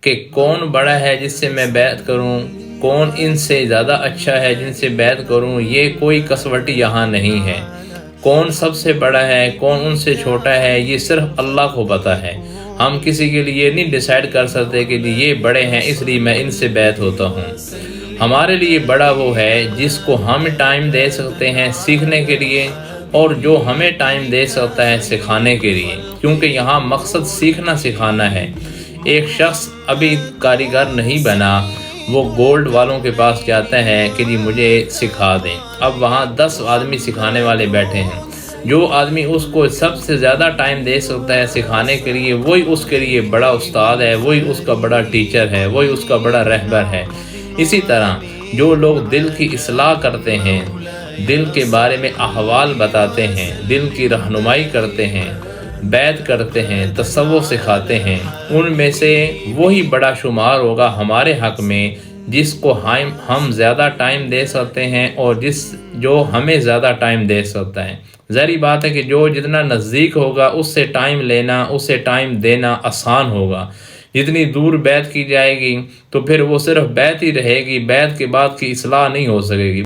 کہ کون بڑا ہے جس سے میں بیعت کروں، کون ان سے زیادہ اچھا ہے جن سے بیعت کروں، یہ کوئی کسوٹی یہاں نہیں ہے۔ کون سب سے بڑا ہے، کون ان سے چھوٹا ہے، یہ صرف اللہ کو پتہ ہے۔ ہم کسی کے لیے نہیں ڈیسائیڈ کر سکتے کہ یہ بڑے ہیں اس لیے میں ان سے بیعت ہوتا ہوں۔ ہمارے لیے بڑا وہ ہے جس کو ہم ٹائم دے سکتے ہیں سیکھنے کے لیے، اور جو ہمیں ٹائم دے سکتا ہے سکھانے کے لیے، کیونکہ یہاں مقصد سیکھنا سکھانا ہے۔ ایک شخص ابھی کاریگر نہیں بنا، وہ گولڈ والوں کے پاس جاتا ہے کہ جی مجھے سکھا دیں۔ اب وہاں 10 آدمی سکھانے والے بیٹھے ہیں۔ جو آدمی اس کو سب سے زیادہ ٹائم دے سکتا ہے سکھانے کے لیے، وہی اس کے لیے بڑا استاد ہے، وہی اس کا بڑا ٹیچر ہے، وہی اس کا بڑا رہبر ہے۔ اسی طرح جو لوگ دل کی اصلاح کرتے ہیں، دل کے بارے میں احوال بتاتے ہیں، دل کی رہنمائی کرتے ہیں، بیعت کرتے ہیں، تصوف سکھاتے ہیں، ان میں سے وہی بڑا شمار ہوگا ہمارے حق میں جس کو ہم زیادہ ٹائم دے سکتے ہیں، اور جو ہمیں زیادہ ٹائم دے سکتا ہے۔ ظاہری بات ہے کہ جو جتنا نزدیک ہوگا اس سے ٹائم لینا، اس سے ٹائم دینا آسان ہوگا۔ جتنی دور بیعت کی جائے گی تو پھر وہ صرف بیعت ہی رہے گی، بیعت کے بعد کی اصلاح نہیں ہو سکے گی۔